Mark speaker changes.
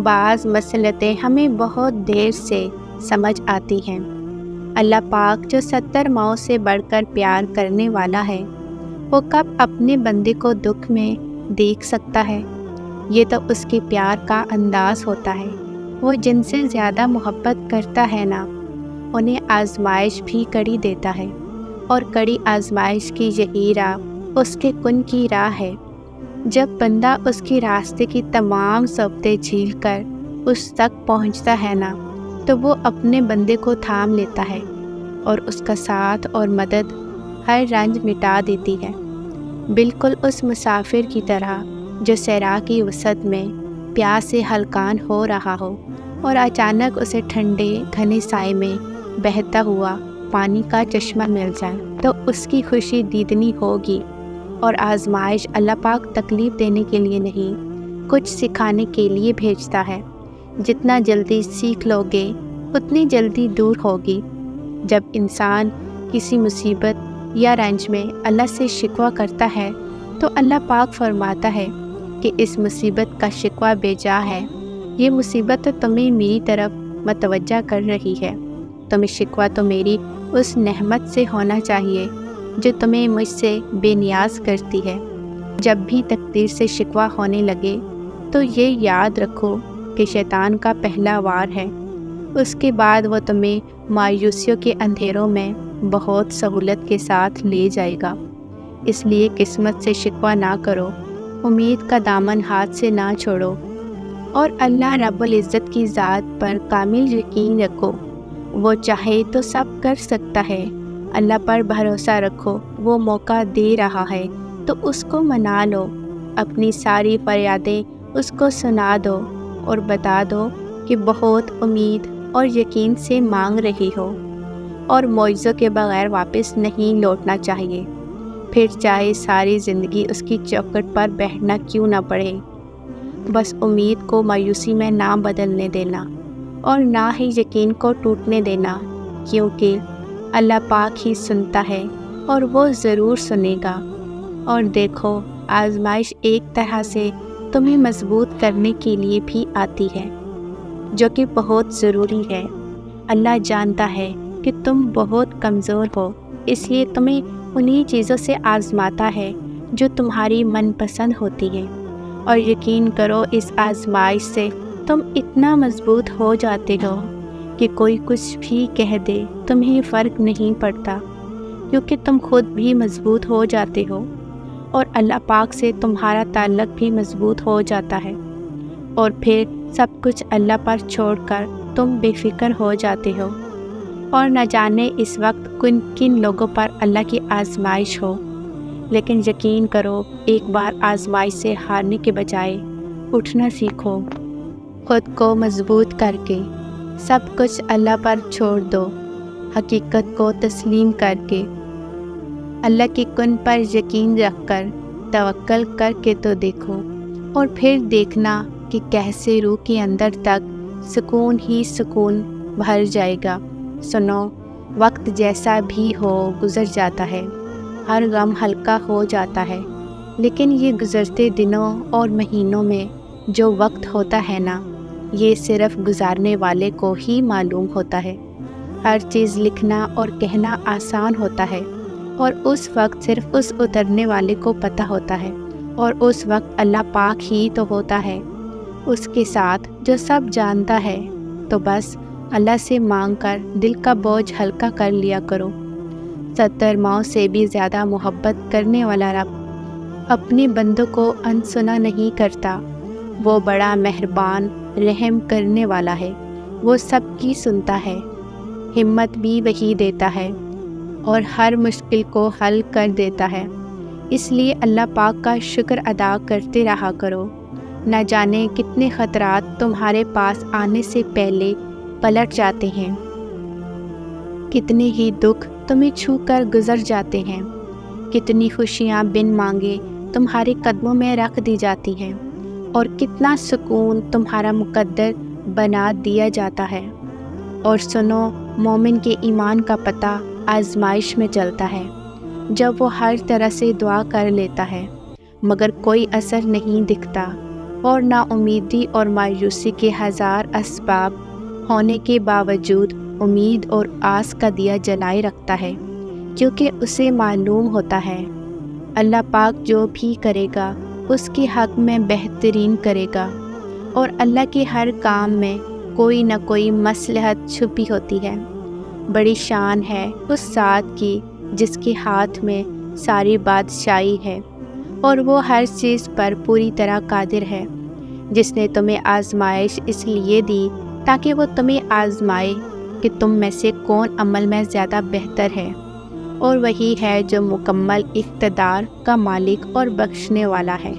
Speaker 1: بعض مصلحتیں ہمیں بہت دیر سے سمجھ آتی ہیں۔ اللہ پاک جو 70 ماؤں سے بڑھ کر پیار کرنے والا ہے، وہ کب اپنے بندے کو دکھ میں دیکھ سکتا ہے؟ یہ تو اس کے پیار کا انداز ہوتا ہے۔ وہ جن سے زیادہ محبت کرتا ہے نا، انہیں آزمائش بھی کڑی دیتا ہے، اور کڑی آزمائش کی یہی راہ اس کے کن کی راہ ہے۔ جب بندہ اس کے راستے کی تمام صعوبتیں جھیل کر اس تک پہنچتا ہے نا، تو وہ اپنے بندے کو تھام لیتا ہے، اور اس کا ساتھ اور مدد ہر رنج مٹا دیتی ہے۔ بالکل اس مسافر کی طرح جو صحرا کی وسعت میں پیاس سے ہلکان ہو رہا ہو، اور اچانک اسے ٹھنڈے گھنے سائے میں بہتا ہوا پانی کا چشمہ مل جائے تو اس کی خوشی دیدنی ہوگی۔ اور آزمائش اللہ پاک تکلیف دینے کے لیے نہیں، کچھ سکھانے کے لیے بھیجتا ہے۔ جتنا جلدی سیکھ لو گے اتنی جلدی دور ہوگی۔ جب انسان کسی مصیبت یا رنج میں اللہ سے شکوہ کرتا ہے تو اللہ پاک فرماتا ہے کہ اس مصیبت کا شکوہ بے جا ہے، یہ مصیبت تمہیں میری طرف متوجہ کر رہی ہے۔ تمہیں شکوہ تو میری اس نعمت سے ہونا چاہیے جو تمہیں مجھ سے بے نیاز کرتی ہے۔ جب بھی تقدیر سے شکوہ ہونے لگے تو یہ یاد رکھو کہ شیطان کا پہلا وار ہے، اس کے بعد وہ تمہیں مایوسیوں کے اندھیروں میں بہت سہولت کے ساتھ لے جائے گا۔ اس لیے قسمت سے شکوہ نہ کرو، امید کا دامن ہاتھ سے نہ چھوڑو، اور اللہ رب العزت کی ذات پر کامل یقین رکھو۔ وہ چاہے تو سب کر سکتا ہے۔ اللہ پر بھروسہ رکھو، وہ موقع دے رہا ہے تو اس کو منا لو۔ اپنی ساری فریادیں اس کو سنا دو اور بتا دو کہ بہت امید اور یقین سے مانگ رہی ہو، اور معجزوں کے بغیر واپس نہیں لوٹنا چاہیے، پھر چاہے ساری زندگی اس کی چوکھٹ پر بیٹھنا کیوں نہ پڑے۔ بس امید کو مایوسی میں نہ بدلنے دینا، اور نہ ہی یقین کو ٹوٹنے دینا، کیونکہ اللہ پاک ہی سنتا ہے اور وہ ضرور سنے گا۔ اور دیکھو، آزمائش ایک طرح سے تمہیں مضبوط کرنے کے لیے بھی آتی ہے، جو کہ بہت ضروری ہے۔ اللہ جانتا ہے کہ تم بہت کمزور ہو، اس لیے تمہیں انہی چیزوں سے آزماتا ہے جو تمہاری من پسند ہوتی ہیں، اور یقین کرو اس آزمائش سے تم اتنا مضبوط ہو جاتے ہو کہ کوئی کچھ بھی کہہ دے تمہیں فرق نہیں پڑتا، کیونکہ تم خود بھی مضبوط ہو جاتے ہو، اور اللہ پاک سے تمہارا تعلق بھی مضبوط ہو جاتا ہے، اور پھر سب کچھ اللہ پر چھوڑ کر تم بے فکر ہو جاتے ہو۔ اور نہ جانے اس وقت کن کن لوگوں پر اللہ کی آزمائش ہو، لیکن یقین کرو ایک بار آزمائش سے ہارنے کے بجائے اٹھنا سیکھو۔ خود کو مضبوط کر کے سب کچھ اللہ پر چھوڑ دو، حقیقت کو تسلیم کر کے، اللہ کی کن پر یقین رکھ کر توکل کر کے تو دیکھو، اور پھر دیکھنا کہ کیسے روح کے اندر تک سکون ہی سکون بھر جائے گا۔ سنو، وقت جیسا بھی ہو گزر جاتا ہے، ہر غم ہلکا ہو جاتا ہے، لیکن یہ گزرتے دنوں اور مہینوں میں جو وقت ہوتا ہے نا، یہ صرف گزارنے والے کو ہی معلوم ہوتا ہے۔ ہر چیز لکھنا اور کہنا آسان ہوتا ہے، اور اس وقت صرف اس اترنے والے کو پتہ ہوتا ہے، اور اس وقت اللہ پاک ہی تو ہوتا ہے اس کے ساتھ جو سب جانتا ہے۔ تو بس اللہ سے مانگ کر دل کا بوجھ ہلکا کر لیا کرو۔ 70 ماؤں سے بھی زیادہ محبت کرنے والا رب اپنے بندوں کو انسنا نہیں کرتا۔ وہ بڑا مہربان رحم کرنے والا ہے، وہ سب کی سنتا ہے، ہمت بھی وہی دیتا ہے، اور ہر مشکل کو حل کر دیتا ہے۔ اس لیے اللہ پاک کا شکر ادا کرتے رہا کرو۔ نہ جانے کتنے خطرات تمہارے پاس آنے سے پہلے پلٹ جاتے ہیں، کتنے ہی دکھ تمہیں چھو کر گزر جاتے ہیں، کتنی خوشیاں بن مانگے تمہارے قدموں میں رکھ دی جاتی ہیں، اور کتنا سکون تمہارا مقدر بنا دیا جاتا ہے۔ اور سنو، مومن کے ایمان کا پتہ آزمائش میں چلتا ہے، جب وہ ہر طرح سے دعا کر لیتا ہے، مگر کوئی اثر نہیں دکھتا، اور نا امیدی اور مایوسی کے ہزار اسباب ہونے کے باوجود امید اور آس کا دیا جلائے رکھتا ہے، کیونکہ اسے معلوم ہوتا ہے اللہ پاک جو بھی کرے گا اس کے حق میں بہترین کرے گا، اور اللہ کے ہر کام میں کوئی نہ کوئی مصلحت چھپی ہوتی ہے۔ بڑی شان ہے اس ذات کی جس کے ہاتھ میں ساری بادشاہی ہے، اور وہ ہر چیز پر پوری طرح قادر ہے، جس نے تمہیں آزمائش اس لیے دی تاکہ وہ تمہیں آزمائے کہ تم میں سے کون عمل میں زیادہ بہتر ہے، اور وہی ہے جو مکمل اقتدار کا مالک اور بخشنے والا ہے۔